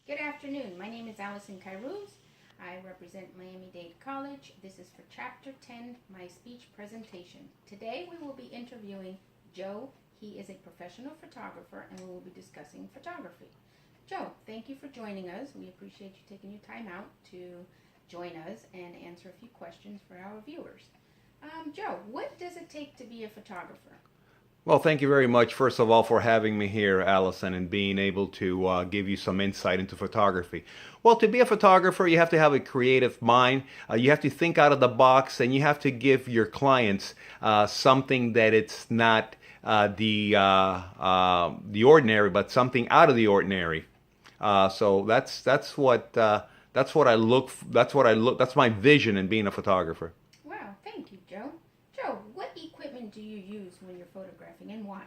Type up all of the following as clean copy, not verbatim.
Good afternoon. My name is Allison Cairuz. I represent Miami-Dade College. This is for Chapter 10, my speech presentation. Today we will be interviewing Joe. He is a professional photographer and we will be discussing photography. Joe, thank you for joining us. We appreciate you taking your time out to join us and answer a few questions for our viewers. Joe, what does it take to be a photographer? Well, thank you very much, first of all, for having me here, Allison, and being able to give you some insight into photography. Well, to be a photographer, you have to have a creative mind. You have to think out of the box, and you have to give your clients something that it's not the ordinary, but something out of the ordinary. So that's what I look. That's my vision in being a photographer. Wow, thank you, Joe. Joe, what equipment do you use when you're photographing and why?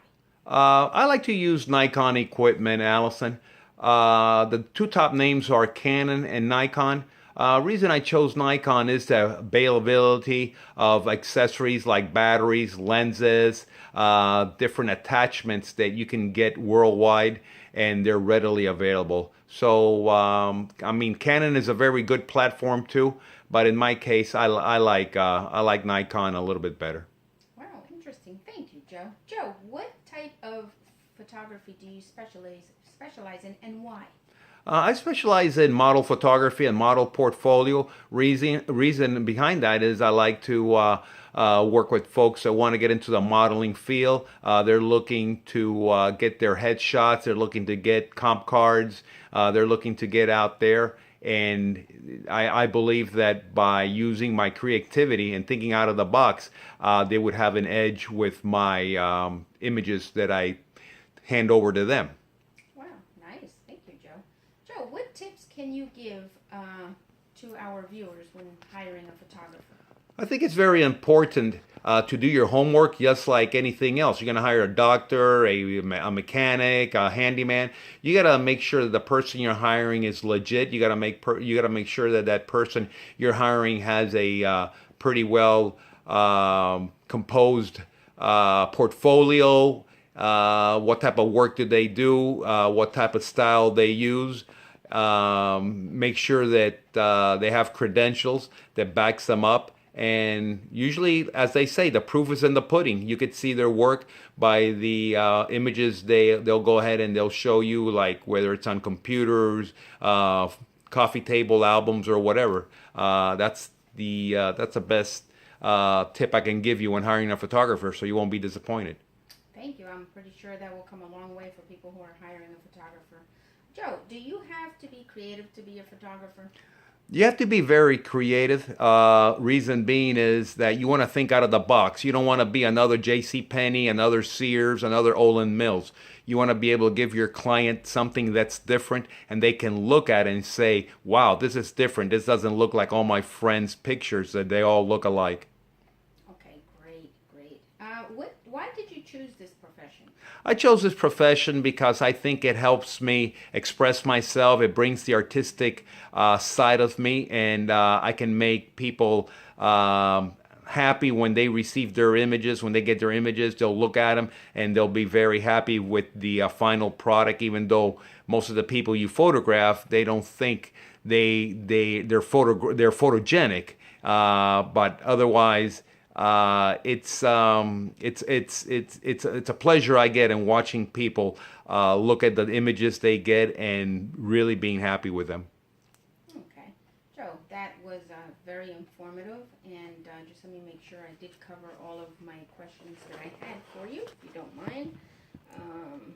I like to use Nikon equipment, Allison. The two top names are Canon and Nikon. Reason I chose Nikon is the availability of accessories like batteries, lenses, different attachments that you can get worldwide, and they're readily available. So, I mean, Canon is a very good platform too, but in my case, I like Nikon a little bit better. Wow, interesting. Thank you, Joe. Joe, what type of photography do you specialize in and why? I specialize in model photography and model portfolio. Reason behind that is I like to work with folks that want to get into the modeling field. They're looking to get their headshots. They're looking to get comp cards. They're looking to get out there. And I believe that by using my creativity and thinking out of the box, they would have an edge with my images that I hand over to them. Wow, nice. Thank you, Joe. Joe, what tips can you give to our viewers when hiring a photographer? I think it's very important to do your homework just like anything else. You're going to hire a doctor, a mechanic, a handyman. You got to make sure that the person you're hiring is legit. You got to make sure that that person you're hiring has a pretty well composed portfolio. What type of work do they do? What type of style they use? Make sure that they have credentials that backs them up. And usually, as they say, the proof is in the pudding. You could see their work by the images they'll go ahead and they'll show you, like whether it's on computers, coffee table albums, or whatever. That's the best tip I can give you when hiring a photographer, so you won't be disappointed. Thank you. I'm pretty sure that will come a long way for people who are hiring a photographer. Joe, do you have to be creative to be a photographer? You have to be very creative. Reason being is that you want to think out of the box. You don't want to be another J.C. Penney, another Sears, another Olin Mills. You want to be able to give your client something that's different, and they can look at it and say, "Wow, this is different. This doesn't look like all my friends' pictures that they all look alike." Okay, great, great. Why did you choose this profession? I chose this profession because I think it helps me express myself. It brings the artistic side of me, and I can make people happy when they receive their images. When they get their images, they'll look at them and they'll be very happy with the final product. Even though most of the people you photograph, they don't think they're photogenic, but otherwise. It's a pleasure I get in watching people look at the images they get and really being happy with them. Okay. Joe, that was very informative, and just let me make sure I did cover all of my questions that I had for you, if you don't mind. Um,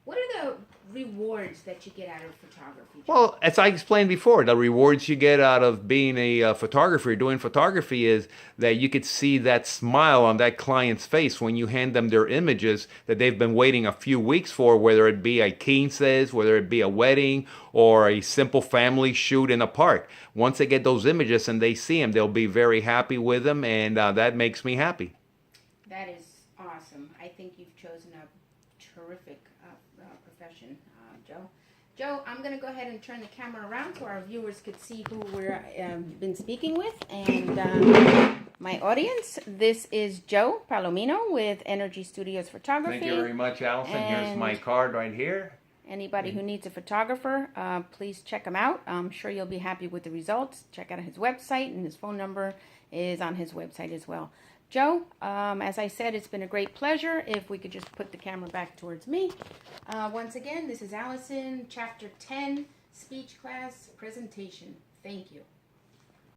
what are the rewards that you get out of photography, Joe? Well, as I explained before, the rewards you get out of being a photographer, doing photography, is that you could see that smile on that client's face when you hand them their images that they've been waiting a few weeks for, whether it be a quinces, whether it be a wedding, or a simple family shoot in a park. Once they get those images and they see them, they'll be very happy with them, and that makes me happy. That is awesome. I think you've chosen a terrific profession, Joe. Joe, I'm going to go ahead and turn the camera around so our viewers could see who we're been speaking with. And my audience, this is Joe Palomino with Energy Studios Photography. Thank you very much, Allison. Here's my card right here. Anybody who needs a photographer, please check him out. I'm sure you'll be happy with the results. Check out his website, and his phone number is on his website as well. Joe, as I said, it's been a great pleasure. If we could just put the camera back towards me. Once again, this is Allison, Chapter 10, Speech Class Presentation. Thank you.